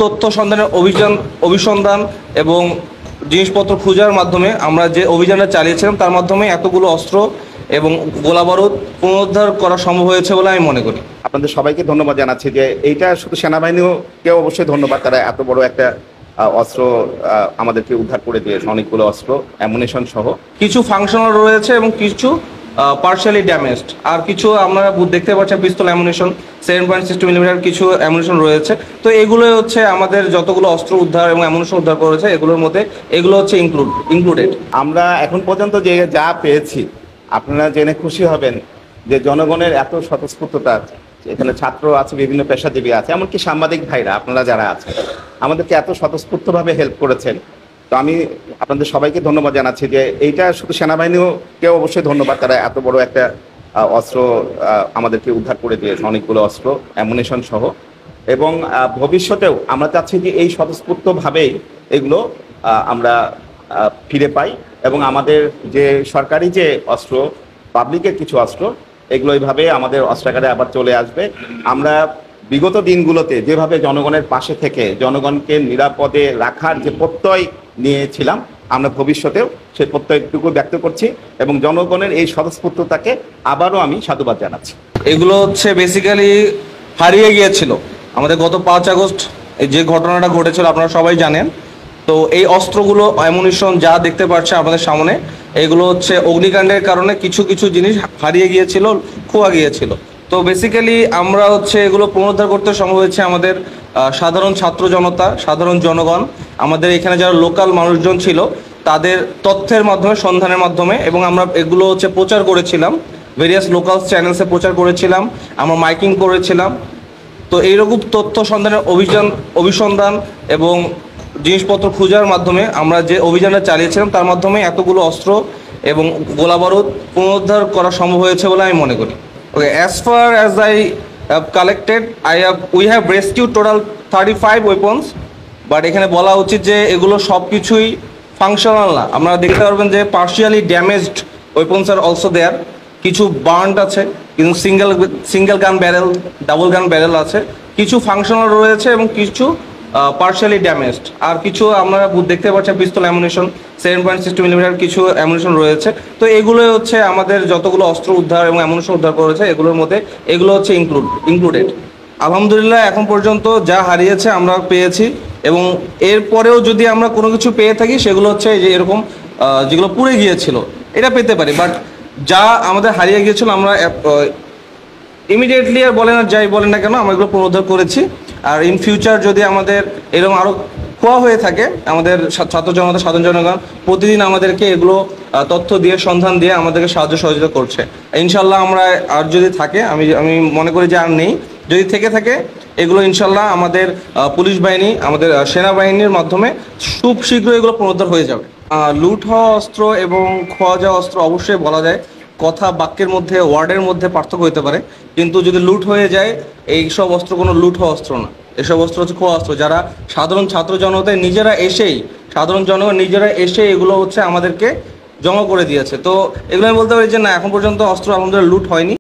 তথ্য সন্ধানের অভিসন্ধান এবং জিনিসপত্র খোঁজার মাধ্যমে আমরা যে অভিযানটা চালিয়েছিলাম তার মাধ্যমে এতগুলো অস্ত্র এবং গোলাবারুদ পুনরুদ্ধার করা সম্ভব হয়েছে বলে আমি মনে করি। আপনাদের সবাইকে ধন্যবাদ জানাচ্ছি যে এইটা শুধু সেনাবাহিনীকেও অবশ্যই ধন্যবাদ, তারা এত বড় একটা অস্ত্র আমাদেরকে উদ্ধার করে দিয়েছে, অনেকগুলো অস্ত্র অ্যামুনিশন সহ। কিছু ফাংশনাল রয়েছে এবং কিছু পার্শিয়ালি ড্যামেজড, আর কিছু আপনারা দেখতে পাচ্ছেন পিস্তল অ্যামুনিশন 7.62 মিলিমিটার কিছু অ্যামুনিশন রয়েছে। তো এগুলো হচ্ছে আমাদের যতগুলো অস্ত্র উদ্ধার এবং অ্যামুনিশন উদ্ধার করেছে এগুলোর মধ্যে এগুলো হচ্ছে ইনক্লুডেড। আমরা এখন পর্যন্ত যে যা পেয়েছি আপনারা জেনে খুশি হবেন যে জনগণের এত স্বতঃস্ফূর্ততা, এখানে ছাত্র আছে, বিভিন্ন পেশাজীবী আছে, এমনকি সাংবাদিক ভাইরা আপনারা যারা আছেন আমাদেরকে এত স্বতঃস্ফূর্তভাবে হেল্প করেছেন। তো আমি আপনাদের সবাইকে ধন্যবাদ জানাচ্ছি যে এইটা শুধু সেনাবাহিনীকেও অবশ্যই ধন্যবাদ, তারা এত বড় একটা অস্ত্র আমাদেরকে উদ্ধার করে দিয়েছে, অনেকগুলো অস্ত্র অ্যামুনিশন সহ। এবং ভবিষ্যতেও আমরা চাচ্ছি যে এই স্বতঃস্ফূর্তভাবেই এগুলো আমরা ফিরে পাই এবং আমাদের যে সরকারি যে অস্ত্র, পাবলিকের কিছু অস্ত্র, এগুলো এইভাবে আমাদের অস্ত্রাগারে আবার চলে আসবে। আমরা বিগত দিনগুলোতে যেভাবে জনগণের পাশে থেকে জনগণকে নিরাপদে রাখার যে প্রত্যয় নিয়েছিলাম, আমরা ভবিষ্যতেও সেই প্রত্যয়টুকু ব্যক্ত করছি এবং জনগণের এই স্বতঃস্ফূর্ততাকে আবারও আমি সাধুবাদ জানাচ্ছি। এগুলো হচ্ছে বেসিক্যালি হারিয়ে গিয়েছিল আমাদের গত 5 আগস্ট যে ঘটনাটা ঘটেছিল আপনারা সবাই জানেন। তো এই অস্ত্রগুলো অ্যামুনিশন যা দেখতে পাচ্ছে আপনাদের সামনে, এগুলো হচ্ছে অগ্নিকাণ্ডের কারণে কিছু কিছু জিনিস হারিয়ে গিয়েছিল, খোয়া গিয়েছিল। তো বেসিক্যালি আমরা হচ্ছে এগুলো পুনরুদ্ধার করতে সম্ভব হয়েছে আমাদের সাধারণ ছাত্র জনতা, সাধারণ জনগণ, আমাদের এখানে যারা লোকাল মানুষজন ছিল তাদের তথ্যের মাধ্যমে, সন্ধানের মাধ্যমে। এবং আমরা এগুলো হচ্ছে প্রচার করেছিলাম, ভেরিয়াস লোকাল চ্যানেলসে প্রচার করেছিলাম, আমরা মাইকিং করেছিলাম। তো এইরকম তথ্য সন্ধানের অভিসন্ধান এবং জিনিসপত্র খোঁজার মাধ্যমে আমরা যে অভিযানটা চালিয়েছিলাম তার মাধ্যমে এতগুলো অস্ত্র এবং গোলাবারুদ পুনরুদ্ধার করা সম্ভব হয়েছে বলে আমি মনে করি। ওকে, as far as I have collected, we have rescued total 35 weapons, but এখানে বলা উচিত যে এগুলো সব কিছুই ফাংশনাল না। আপনারা দেখতে পারবেন যে পার্শিয়ালি ড্যামেজড ওয়েপন্স আর অলসো দেয়ার, কিছু বার্নড আছে, কিন্তু সিঙ্গেল গান ব্যারেল, ডাবল গান ব্যারেল আছে, কিছু ফাংশনাল রয়েছে এবং কিছু পার্শিয়ালি ড্যামেজড, আর কিছু আপনারা দেখতে পাচ্ছেন পিস্তল অ্যামুনিশন 7.62 মিলিমিটার কিছু অ্যামুনিশন রয়েছে। তো এগুলো হচ্ছে আমাদের যতগুলো অস্ত্র উদ্ধার এবং অ্যামুনিশন উদ্ধার করেছে এগুলোর মধ্যে এগুলো হচ্ছে ইনক্লুডেড। আলহামদুলিল্লাহ এখন পর্যন্ত যা হারিয়েছে আমরা পেয়েছি, এবং এরপরেও যদি আমরা কোনো কিছু পেয়ে থাকি সেগুলো হচ্ছে যে এরকম যেগুলো পুড়ে গিয়েছিল এটা পেতে পারি, বাট যা আমাদের হারিয়ে গিয়েছিল আমরা ইমিডিয়েটলি আর বলেন আর যাই বলেন না কেন আমরা এগুলো পুনরুদ্ধার করেছি। আর ইন ফিউচার যদি আমাদের এরকম আরও খোয়া হয়ে থাকে, আমাদের ছাত্র জনতা, সাধারণ জনগণ প্রতিদিন আমাদেরকে এগুলো তথ্য দিয়ে, সন্ধান দিয়ে আমাদেরকে সাহায্য সহযোগিতা করছে। ইনশাল্লাহ আমরা আর যদি থাকে, আমি মনে করি যে আর নেই, যদি থেকে থাকে এগুলো ইনশাল্লাহ আমাদের পুলিশ বাহিনী, আমাদের সেনাবাহিনীর মাধ্যমে খুব শীঘ্রই এগুলো পুনরুদ্ধার হয়ে যাবে। লুট হওয়া অস্ত্র এবং খোয়া যাওয়া অস্ত্র অবশ্যই বলা যায় কথা বাক্যের মধ্যে, ওয়ার্ডের মধ্যে পার্থক্য হতে পারে, কিন্তু যদি লুট হয়ে যায় এই সব অস্ত্র কোনো লুট হওয়া অস্ত্র না, এসব অস্ত্র হচ্ছে খোয়া অস্ত্র। যারা সাধারণ ছাত্র জনতায় সাধারণ জনগণ নিজেরা এসে এগুলো হচ্ছে আমাদেরকে জমা করে দিয়েছে। তো এগুলো আমি বলতে পারি যে না, এখন পর্যন্ত অস্ত্র আলহামদুলিল্লাহ লুট হয়নি।